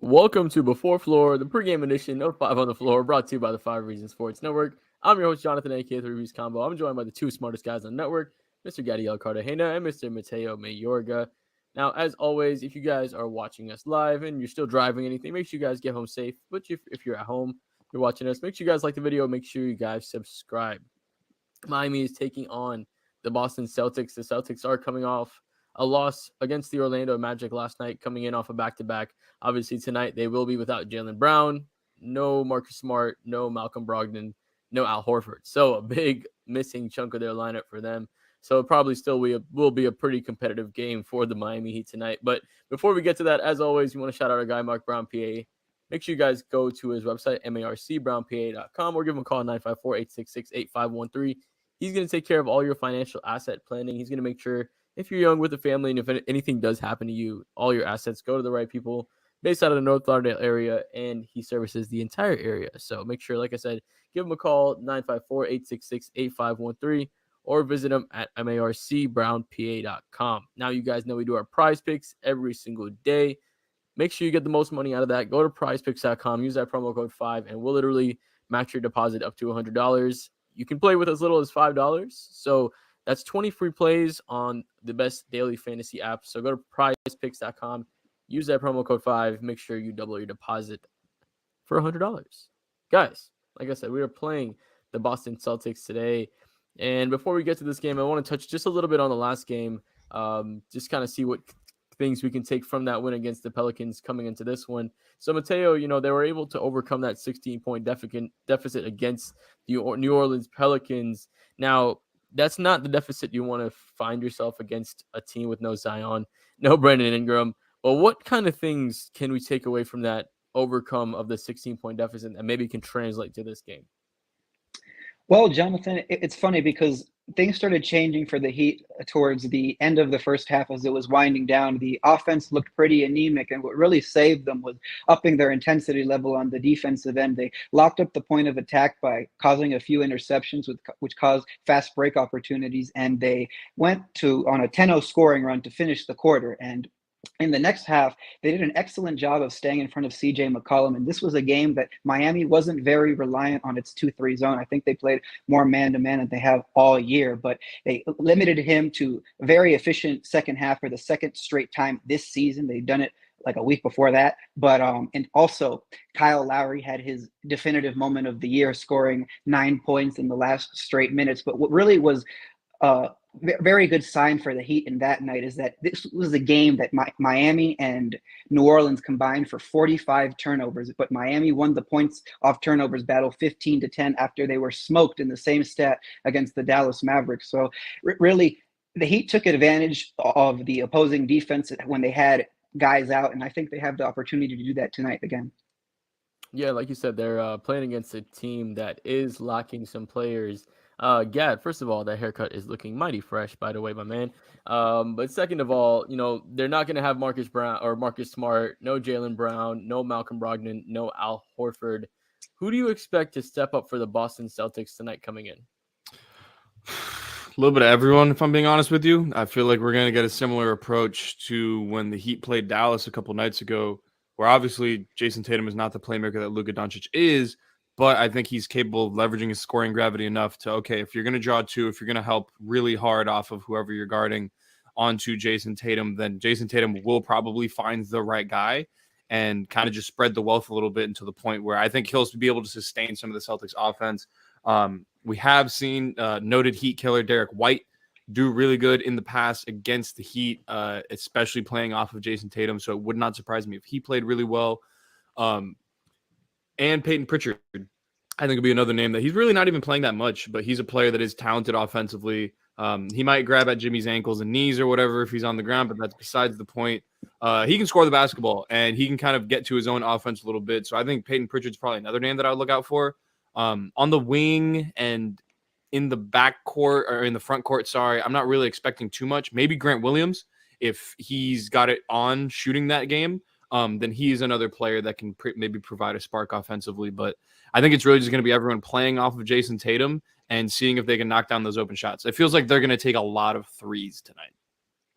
Welcome to Before Floor, the pregame edition of Five on the Floor, brought to you by the Five Reasons Sports Network. I'm your host, Jonathan, aka Three Reasons Combo. I'm joined by the two smartest guys on the network, Mr. Gadiel Cartagena and Mr. Mateo Mayorga. Now, as always, if you guys are watching us live and you're still driving anything, make sure you guys get home safe. But if you're at home, you're watching us, make sure you guys like the video. Make sure you guys subscribe. Miami is taking on the Boston Celtics. The Celtics are coming off a loss against the Orlando Magic last night, coming in off a back-to-back. Obviously, tonight they will be without Jaylen Brown, no Marcus Smart, no Malcolm Brogdon, no Al Horford. So a big missing chunk of their lineup for them. So it probably still will be a pretty competitive game for the Miami Heat tonight. But before we get to that, as always, we want to shout out our guy, Mark Brown, PA. Make sure you guys go to his website, marcbrownpa.com, or give him a call, 954-866-8513. He's going to take care of all your financial asset planning. He's going to make sure if you're young with a family and if anything does happen to you, all your assets go to the right people based out of the North Lauderdale area, and he services the entire area. So make sure, like I said, give him a call, 954-866-8513, or visit him at marcbrownpa.com. Now you guys know we do our prize picks every single day. Make sure you get the most money out of that. Go to prizepicks.com, use that promo code 5, and we'll literally match your deposit up to $100. You can play with as little as $5. So that's 20 free plays on the best daily fantasy app. So go to prizepicks.com, use that promo code 5, make sure you double your deposit for $100. Guys, like I said, we are playing the Boston Celtics today. And before we get to this game, I want to touch just a little bit on the last game, just kind of see what things we can take from that win against the Pelicans coming into this one. So Mateo, they were able to overcome that 16-point deficit against the New Orleans Pelicans. Now, that's not the deficit you want to find yourself against a team with no Zion, no Brandon Ingram. But what kind of things can we take away from that overcome of the 16-point deficit and maybe can translate to this game? Well, Jonathan, it's funny because things started changing for the Heat towards the end of the first half as it was winding down. The offense looked pretty anemic, and what really saved them was upping their intensity level on the defensive end. They locked up the point of attack by causing a few interceptions, which caused fast break opportunities, and they went on a 10-0 scoring run to finish the quarter. And in the next half, they did an excellent job of staying in front of CJ McCollum. And this was a game that Miami wasn't very reliant on its 2-3 zone. I think they played more man-to-man than they have all year, but they limited him to a very efficient second half for the second straight time this season. They've done it like a week before that. But and also Kyle Lowry had his definitive moment of the year, scoring 9 points in the last straight minutes. But what really was very good sign for the Heat in that night is that this was a game that Miami and New Orleans combined for 45 turnovers, but Miami won the points off turnovers battle 15-10 after they were smoked in the same stat against the Dallas Mavericks. So really, the Heat took advantage of the opposing defense when they had guys out, and I think they have the opportunity to do that tonight again. Yeah, like you said, they're playing against a team that is lacking some players. Gad, first of all, that haircut is looking mighty fresh, by the way, my man. But second of all, they're not going to have Marcus Brown or Marcus Smart, no Jaylen Brown, no Malcolm Brogdon, no Al Horford. Who do you expect to step up for the Boston Celtics tonight coming in? A little bit of everyone, if I'm being honest with you. I feel like we're going to get a similar approach to when the Heat played Dallas a couple nights ago, where obviously Jason Tatum is not the playmaker that Luka Doncic is, but I think he's capable of leveraging his scoring gravity enough to, okay, if you're going to draw two, if you're going to help really hard off of whoever you're guarding onto Jason Tatum, then Jason Tatum will probably find the right guy and kind of just spread the wealth a little bit into the point where I think he'll be able to sustain some of the Celtics offense. We have seen noted Heat killer Derek White do really good in the past against the Heat, especially playing off of Jason Tatum. So it would not surprise me if he played really well. And Peyton Pritchard, I think, will be another name that he's really not even playing that much, but he's a player that is talented offensively. He might grab at Jimmy's ankles and knees or whatever if he's on the ground, but that's besides the point. He can score the basketball, and he can kind of get to his own offense a little bit. So I think Peyton Pritchard's probably another name that I would look out for. On the wing and in the back court or in the front court, sorry, I'm not really expecting too much. Maybe Grant Williams, if he's got it on shooting that game, then he's another player that can maybe provide a spark offensively. But I think it's really just going to be everyone playing off of Jason Tatum and seeing if they can knock down those open shots. It feels like they're going to take a lot of threes tonight.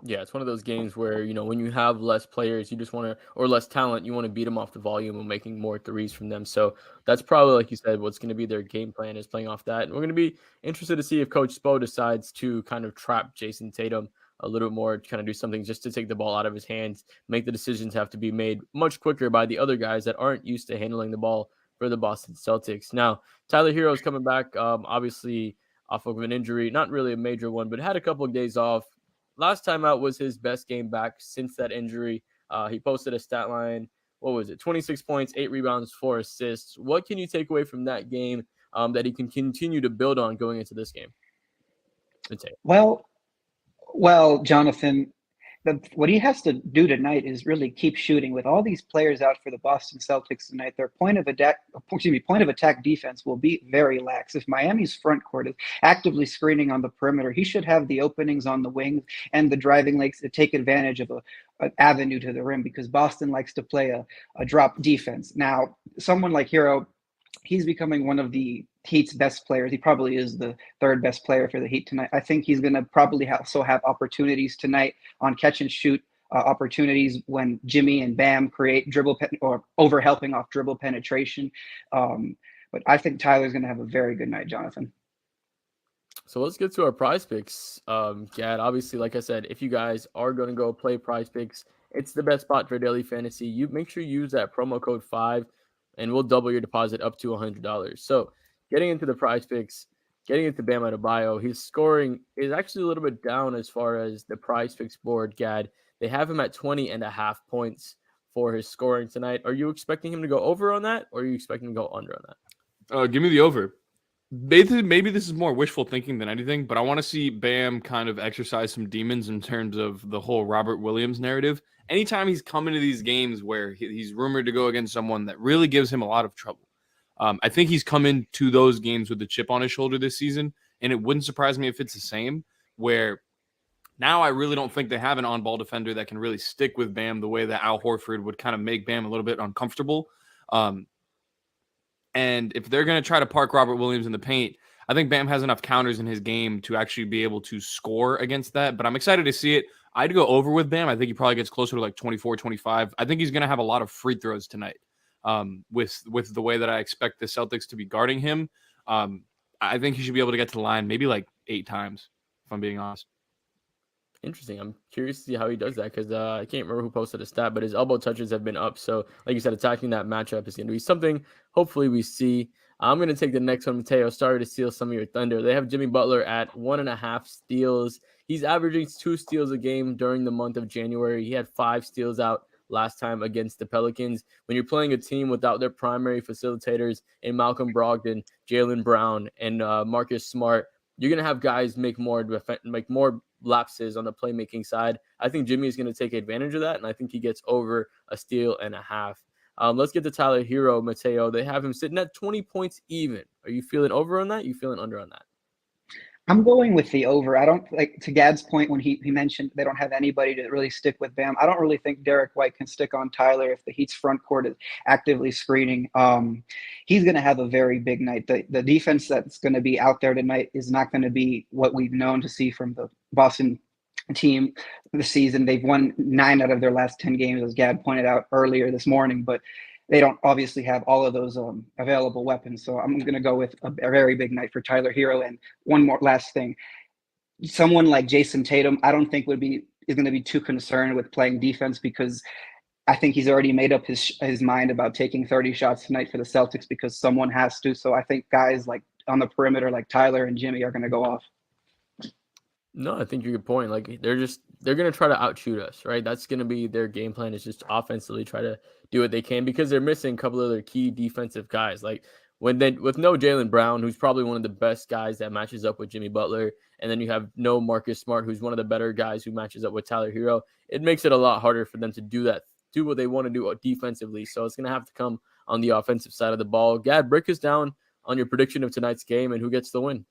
Yeah, it's one of those games where, when you have less players, you just want to, or less talent, you want to beat them off the volume and making more threes from them. So that's probably, like you said, what's going to be their game plan is playing off that. And we're going to be interested to see if Coach Spo decides to kind of trap Jason Tatum a little bit more, kind of do something just to take the ball out of his hands, make the decisions have to be made much quicker by the other guys that aren't used to handling the ball for the Boston Celtics. Now, Tyler Hero is coming back, obviously off of an injury, not really a major one, but had a couple of days off. Last time out was his best game back since that injury. He posted a stat line. What was it? 26 points, 8 rebounds, 4 assists. What can you take away from that game that he can continue to build on going into this game? Well, Jonathan, what he has to do tonight is really keep shooting. With all these players out for the Boston Celtics tonight, their point of attack defense will be very lax. If Miami's front court is actively screening on the perimeter, he should have the openings on the wings and the driving legs to take advantage of an avenue to the rim, because Boston likes to play a drop defense. Now, someone like Hero, he's becoming one of the Heat's best players. He probably is the third best player for the Heat tonight. I think he's going to probably also have opportunities tonight on catch and shoot opportunities when Jimmy and Bam create or over helping off dribble penetration. But I think Tyler's going to have a very good night, Jonathan. So let's get to our prize picks. Gad, obviously, like I said, if you guys are going to go play prize picks, it's the best spot for daily fantasy. You make sure you use that promo code 5 and we'll double your deposit up to $100. So getting into the prize picks, getting into Bam Adebayo, his scoring is actually a little bit down as far as the prize picks board, Gad. They have him at 20.5 points for his scoring tonight. Are you expecting him to go over on that, or are you expecting him to go under on that? Give me the over. Maybe this is more wishful thinking than anything, but I want to see Bam kind of exercise some demons in terms of the whole Robert Williams narrative. Anytime he's come into these games where he's rumored to go against someone that really gives him a lot of trouble, I think he's come into those games with a chip on his shoulder this season, and it wouldn't surprise me if it's the same, where now I really don't think they have an on-ball defender that can really stick with Bam the way that Al Horford would kind of make Bam a little bit uncomfortable. And if they're going to try to park Robert Williams in the paint, I think Bam has enough counters in his game to actually be able to score against that. But I'm excited to see it. I'd go over with Bam. I think he probably gets closer to like 24, 25. I think he's going to have a lot of free throws tonight with the way that I expect the Celtics to be guarding him. I think he should be able to get to the line maybe like 8 times, if I'm being honest. Interesting. I'm curious to see how he does that because I can't remember who posted a stat, but his elbow touches have been up. So, like you said, attacking that matchup is going to be something hopefully we see. I'm going to take the next one, Mateo. Sorry to steal some of your thunder. They have Jimmy Butler at 1.5 steals. He's averaging 2 steals a game during the month of January. He had 5 steals out last time against the Pelicans. When you're playing a team without their primary facilitators in Malcolm Brogdon, Jaylen Brown, and Marcus Smart, you're going to have guys make more lapses on the playmaking side. I think Jimmy is going to take advantage of that, and I think he gets over a steal and a half. Let's get to Tyler Hero, Mateo. They have him sitting at 20 points even. Are you feeling over on that? Are you feeling under on that? I'm going with the over. I don't like, to Gad's point when he mentioned they don't have anybody to really stick with Bam. I don't really think Derek White can stick on Tyler if the Heat's front court is actively screening. He's going to have a very big night. The defense that's going to be out there tonight is not going to be what we've known to see from the Boston team this season. They've won 9 out of their last 10 games, as Gad pointed out earlier this morning, but they don't obviously have all of those available weapons. So I'm going to go with a very big night for Tyler Hero. And one more last thing, someone like Jason Tatum, I don't think is going to be too concerned with playing defense, because I think he's already made up his mind about taking 30 shots tonight for the Celtics because someone has to. So I think guys like on the perimeter, like Tyler and Jimmy, are going to go off. No, I think you're a good point. Like they're going to try to outshoot us, right? That's going to be their game plan, is just offensively try to do what they can, because they're missing a couple of their key defensive guys. Like with no Jaylen Brown, who's probably one of the best guys that matches up with Jimmy Butler, and then you have no Marcus Smart, who's one of the better guys who matches up with Tyler Hero. It makes it a lot harder for them to do what they want to do defensively. So it's going to have to come on the offensive side of the ball. Gad, break us down on your prediction of tonight's game and who gets the win.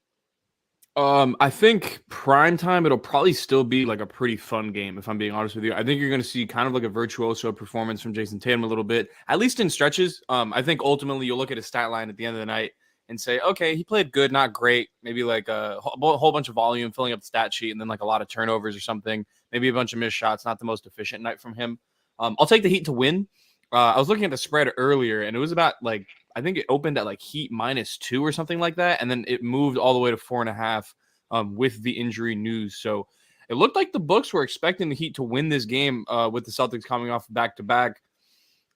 I think prime time, it'll probably still be like a pretty fun game, if I'm being honest with you. I think you're going to see kind of like a virtuoso performance from Jason Tatum a little bit, at least in stretches. I think ultimately you'll look at his stat line at the end of the night, and say, okay, he played good, not great. Maybe like a whole bunch of volume, filling up the stat sheet, and then like a lot of turnovers or something. Maybe a bunch of missed shots, not the most efficient night from him. I'll take the Heat to win. I was looking at the spread earlier, and it was about like, I think it opened at like Heat -2 or something like that, and then it moved all the way to 4.5 with the injury news. So it looked like the books were expecting the Heat to win this game with the Celtics coming off back-to-back.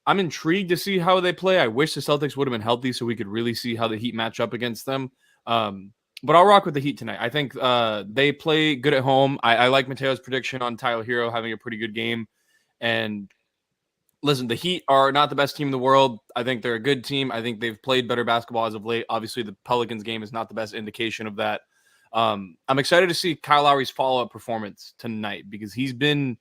I'm intrigued to see how they play. I wish the Celtics would have been healthy so we could really see how the Heat match up against them. But I'll rock with the Heat tonight. I think they play good at home. I like Mateo's prediction on Tyler Hero having a pretty good game. And listen, the Heat are not the best team in the world. I think they're a good team. I think they've played better basketball as of late. Obviously, the Pelicans game is not the best indication of that. I'm excited to see Kyle Lowry's follow-up performance tonight because he's been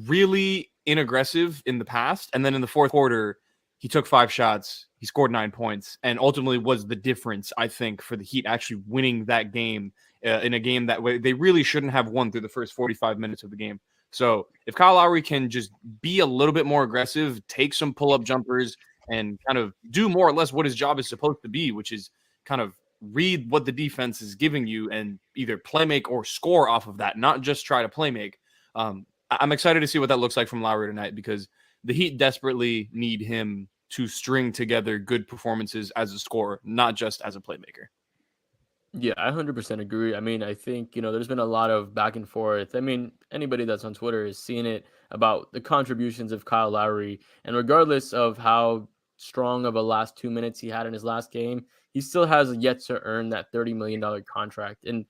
really inaggressive in the past. And then in the fourth quarter, he took 5 shots. He scored 9 points and ultimately was the difference, I think, for the Heat actually winning that game in a game that way they really shouldn't have won through the first 45 minutes of the game. So if Kyle Lowry can just be a little bit more aggressive, take some pull-up jumpers, and kind of do more or less what his job is supposed to be, which is kind of read what the defense is giving you and either play make or score off of that, not just try to play make. I'm excited to see what that looks like from Lowry tonight because the Heat desperately need him to string together good performances as a scorer, not just as a playmaker. Yeah, I 100% agree. I mean, I think, there's been a lot of back and forth. I mean, anybody that's on Twitter is seeing it about the contributions of Kyle Lowry. And regardless of how strong of a last 2 minutes he had in his last game, he still has yet to earn that $30 million contract. And,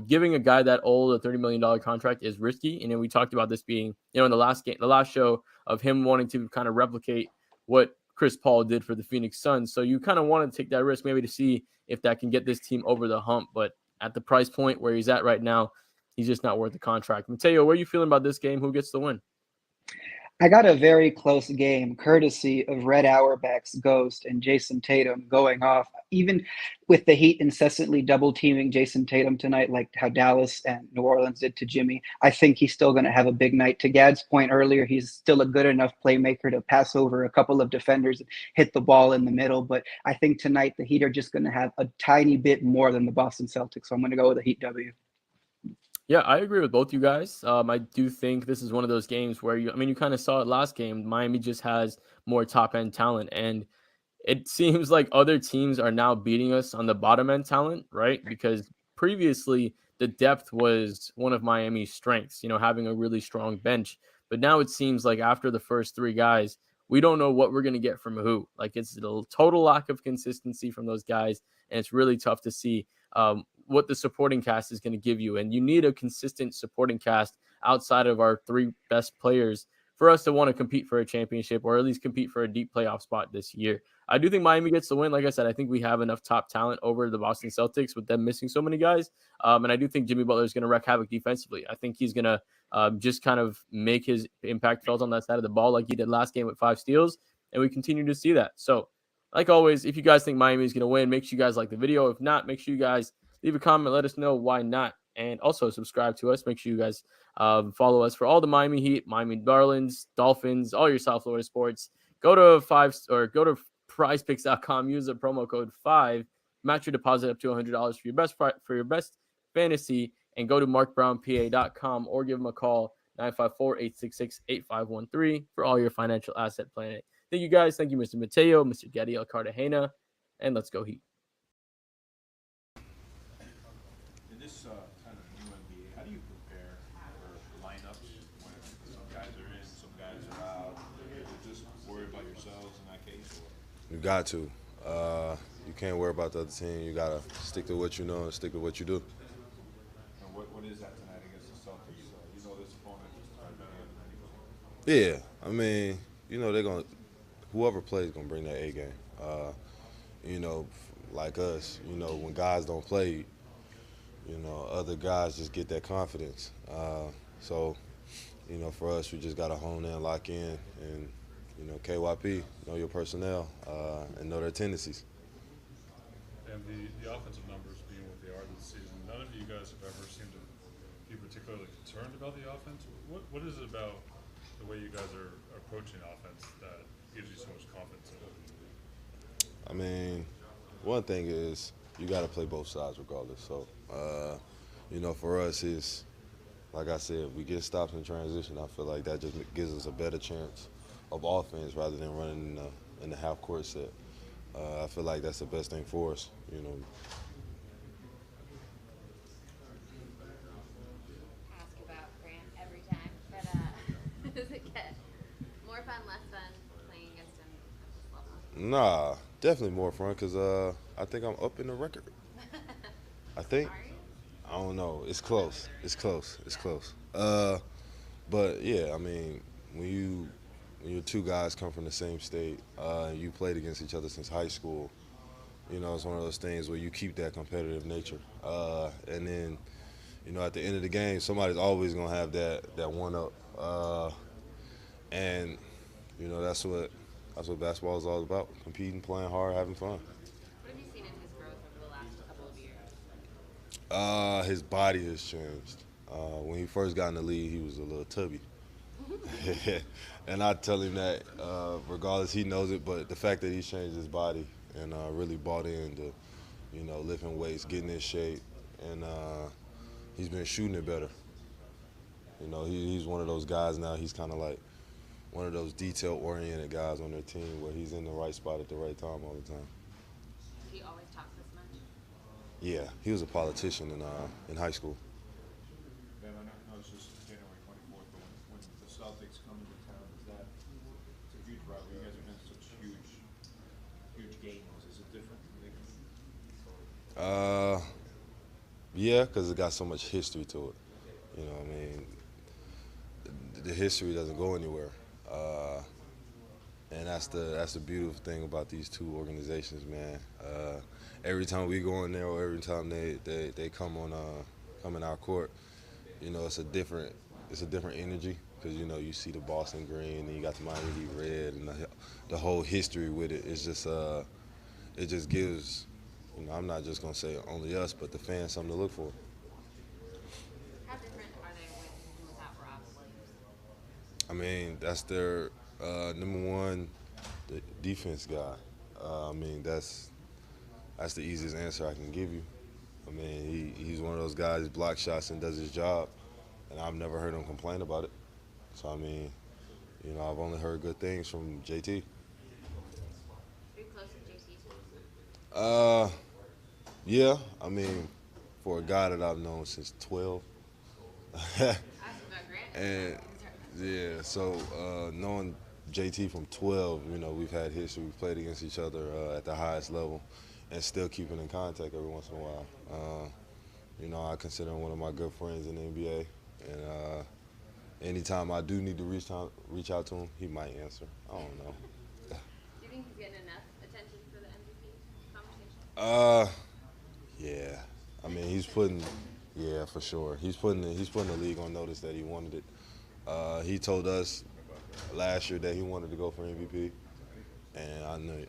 giving a guy that old a $30 million contract is risky. And then we talked about this being, in the last game, the last show of him wanting to kind of replicate what Chris Paul did for the Phoenix Suns. So you kind of want to take that risk maybe to see if that can get this team over the hump. But at the price point where he's at right now, he's just not worth the contract. Mateo, what are you feeling about this game? Who gets the win? I got a very close game, courtesy of Red Auerbach's Ghost and Jason Tatum going off. Even with the Heat incessantly double teaming Jason Tatum tonight, like how Dallas and New Orleans did to Jimmy, I think he's still going to have a big night. To Gad's point earlier, he's still a good enough playmaker to pass over a couple of defenders and hit the ball in the middle. But I think tonight the Heat are just going to have a tiny bit more than the Boston Celtics. So I'm going to go with a Heat W. Yeah, I agree with both you guys. I do think this is one of those games where you kind of saw it last game. Miami just has more top end talent, and it seems like other teams are now beating us on the bottom end talent, right? Because previously the depth was one of Miami's strengths, having a really strong bench. But now it seems like after the first 3 guys, we don't know what we're going to get from who. Like it's a total lack of consistency from those guys, and it's really tough to see what the supporting cast is going to give you. And you need a consistent supporting cast outside of our 3 best players for us to want to compete for a championship or at least compete for a deep playoff spot this year. I do think Miami gets the win. Like I said, I think we have enough top talent over the Boston Celtics with them missing so many guys. And I do think Jimmy Butler is going to wreak havoc defensively. I think he's going to just kind of make his impact felt on that side of the ball like he did last game with 5 steals. And we continue to see that. So, like always, if you guys think Miami is going to win, make sure you guys like the video. If not, make sure you guys leave a comment. Let us know why not. And also subscribe to us. Make sure you guys follow us for all the Miami Heat, Miami Marlins, Dolphins, all your South Florida sports. Go to prizepicks.com. Use the promo code 5. Match your deposit up to $100 for your best fantasy. And go to markbrownpa.com or give them a call 954-866-8513 for all your financial asset planning. Thank you guys. Thank you, Mr. Mateo, Mr. Gadiel Cartagena, and let's go Heat. In this kind of new NBA, how do you prepare for lineups when some guys are in, some guys are out? You just worry about yourselves in that case? Or? You got to. You can't worry about the other team. You got to stick to what you know and stick to what you do. And what is that tonight against the Celtics? You know this opponent is better than anybody. Yeah, I mean, they're going to – whoever plays is going to bring that A game. Like us, when guys don't play, other guys just get that confidence. So, for us, we just got to hone in, lock in, and, KYP, know your personnel, and know their tendencies. And the offensive numbers being what they are this season, none of you guys have ever seemed to be particularly concerned about the offense. What is it about the way you guys are approaching offense that gives you so much confidence in it? I mean, one thing is you got to play both sides regardless. So, for us, it's like I said, if we get stops in transition, I feel like that just gives us a better chance of offense rather than running in the half court set. I feel like that's the best thing for us. Ask about Grant every time, but does it get more fun, less fun playing against him at this level? Nah, definitely more fun because I think I'm up in the record. I think. Are you? I don't know. It's close. It's close. It's close. But yeah, I mean, when your two guys come from the same state, you played against each other since high school. It's one of those things where you keep that competitive nature, and then, at the end of the game, somebody's always gonna have that one up, and that's what basketball is all about: competing, playing hard, having fun. What have you seen in his growth over the last couple of years? His body has changed. When he first got in the league, he was a little tubby. And I tell him that regardless, he knows it, but the fact that he's changed his body and really bought into, lifting weights, getting in shape, and he's been shooting it better. He's one of those guys now, he's kind of like one of those detail-oriented guys on their team where he's in the right spot at the right time all the time. He always talks this much. Yeah, he was a politician in high school. Ben, I know it's just January 24th, but when the Celtics come into town, it's a huge rivalry. You guys have been such huge games. Is it different? Yeah, because it got so much history to it. I mean, the history doesn't go anywhere, and that's the beautiful thing about these two organizations, man. Every time we go in there, or every time they come in our court, it's a different energy because you see the Boston green and you got the Miami Heat red and the whole history with it. It's just it just gives. I'm not just gonna say only us, but the fans something to look for. How different are they with and without Rob Williams? I mean, that's their number one the defense guy. I mean, that's the easiest answer I can give you. I mean, he's one of those guys who blocks shots and does his job, and I've never heard him complain about it. So, I mean, I've only heard good things from JT. Are you close with JT? Yeah, I mean, for a guy that I've known since 12. Ask about Grant. And yeah, so knowing JT from 12, we've had history. We've played against each other at the highest level, and still keeping in contact every once in a while. I consider him one of my good friends in the NBA, and anytime I do need to reach out to him, he might answer. I don't know. Do you think he's getting enough attention for the MVP conversation? Yeah. I mean, yeah, for sure. He's putting the league on notice that he wanted it. He told us last year that he wanted to go for MVP, and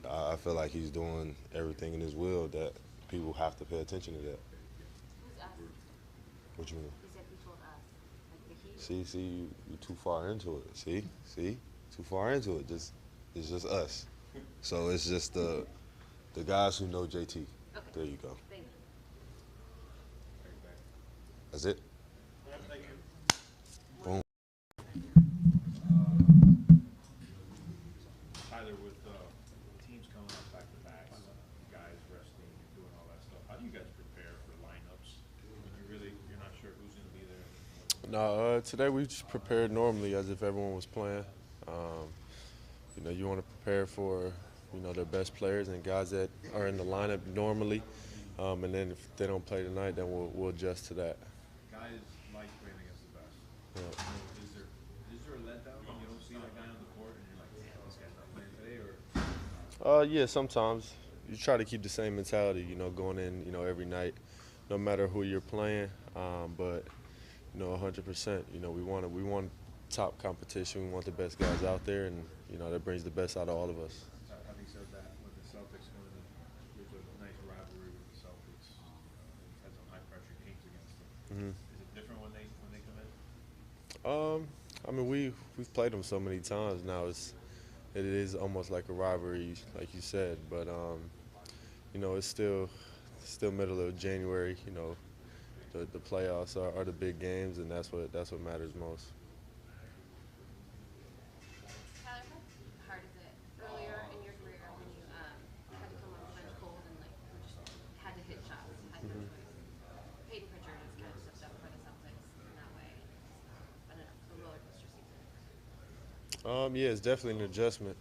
I feel like he's doing everything in his will that people have to pay attention to that. Who's us? What you mean? He said he told us. Like the Heat. See, you too far into it. See, too far into it. It's just us. So it's just the guys who know JT. Okay. There you go. Thank you. That's it. Boom. Tyler, with teams coming up back to back, guys resting, doing all that stuff, how do you guys prepare for lineups when you're not sure who's going to be there? No, today we just prepared normally as if everyone was playing. You want to prepare for their best players and guys that are in the lineup normally, and then if they don't play tonight, then we'll adjust to that. Guys like playing against the best. Yeah. So is there a letdown when you don't see that guy on the court and you're like, damn, this guy's not playing today? Or Yeah, sometimes you try to keep the same mentality, going in, every night, no matter who you're playing. But 100%, we want top competition. We want the best guys out there, and that brings the best out of all of us. having said that, with the Celtics coming in, there's a nice rivalry with the Celtics. Had some high pressure games against them. Is it different when they come in? I mean, we've played them so many times now. It is almost like a rivalry, like you said. But you know, it's still middle of January. You know, the playoffs are the big games, and that's what matters most. Tyler, how hard is it earlier in your career when you had to come off the bench cold and like just had to hit shots, had no choice? Peyton Pritchard has kind of stepped up for the Celtics in that way. It's been a roller coaster season. Yeah, it's definitely an adjustment.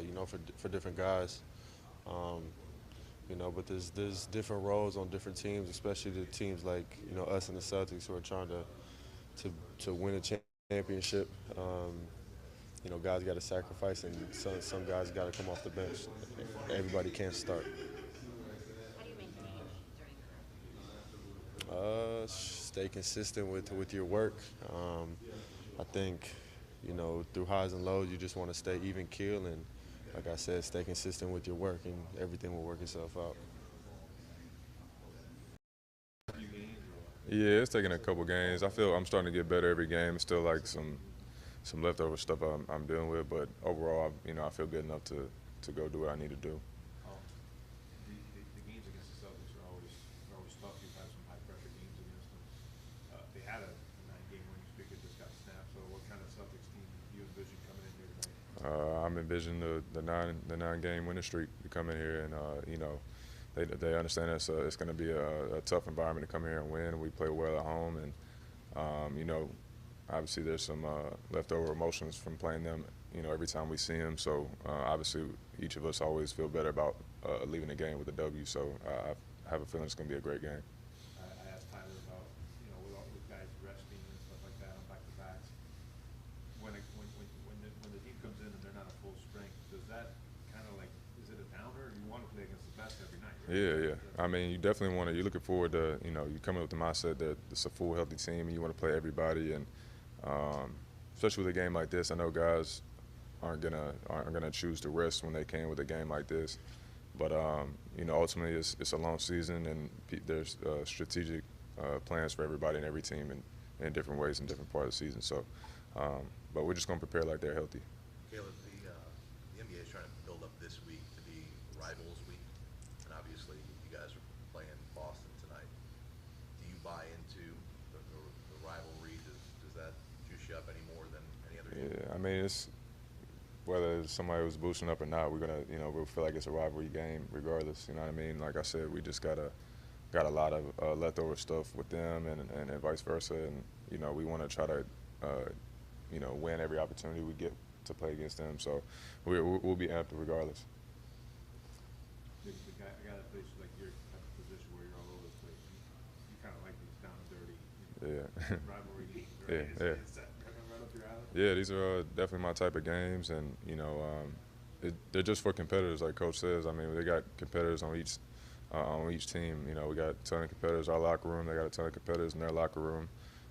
You know, for different guys. You know, but there's different roles on different teams, especially the teams like, you know, us and the Celtics who are trying to win a championship. You know, guys got to sacrifice, and some guys got to come off the bench. Everybody can't start. How do you maintain during the Stay consistent with your work. I think, you know, through highs and lows, you just want to stay even keel and, like I said, stay consistent with your work, and everything will work itself out. Yeah, it's taking a couple games. I feel I'm starting to get better every game. It's still like some leftover stuff I'm dealing with, but overall, you know, I feel good enough to go do what I need to do. The games against the Celtics are always tough. You've had some high pressure games against them. They had a 9-game winning streak that just got snapped. So, what kind of Celtics team do you envision coming in here tonight? I'm envisioning the 9-game winning streak to come in here, and you know, they understand it's going to be a tough environment to come here and win. We play well at home, and you know, obviously there's some leftover emotions from playing them, you know, every time we see them. So obviously each of us always feel better about leaving the game with a W. So I have a feeling it's going to be a great game. I asked Tyler about, you know, with guys resting and stuff like that on back-to-backs. When the team comes in and they're not at full strength, does that kind of like, is it a downer? You want to play against the best every night, right? Yeah. I mean, you definitely want to. You're looking forward to, you know, you come in with the mindset that it's a full, healthy team, and you want to play everybody. And especially with a game like this, I know guys aren't gonna choose to rest when they can with a game like this. But you know, ultimately, it's a long season, and there's strategic plans for everybody and every team in different ways in different parts of the season. So, but we're just gonna prepare like they're healthy. Caleb, the NBA is trying to build up this week to be Rivals Week, and obviously you guys are playing Boston tonight. Do you buy into the rivalry? Does that juice you up any more than any other team? Yeah, I mean, it's whether somebody was boosting up or not, we're gonna, you know, we'll feel like it's a rivalry game regardless. You know what I mean? Like I said, we just got a lot of leftover stuff with them, and vice versa. And you know, we want to try to, you know, win every opportunity we get to play against them. So we'll be amped regardless. The guy that plays like your type of position where you're all over the place, you kind of like these down and dirty, you know, Yeah. rivalry games, right? Yeah. Is that kind of right up your alley? Yeah, these are definitely my type of games, and you know, they're just for competitors, like Coach says. I mean, they got competitors on each team. You know, we got a ton of competitors in our locker room. They got a ton of competitors in their locker room.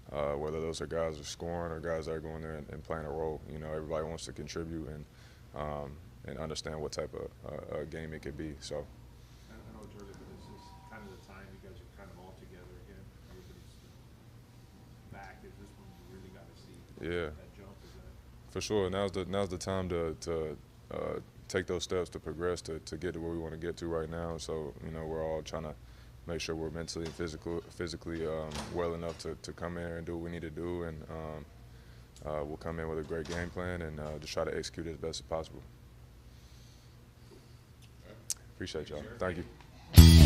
Whether those are guys that are scoring or guys that are going there and playing a role. You know, everybody wants to contribute and understand what type of game it could be. So. I know it's early, but this is kind of the time you guys are kind of all together again. Everybody's back. Is this when you really got to see that jump? Is that? For sure. Now's the time to take those steps to progress to get to where we want to get to right now. So, you know, we're all trying to make sure we're mentally and physically well enough to come in here and do what we need to do. And we'll come in with a great game plan and just try to execute it as best as possible. Appreciate y'all. Thank you.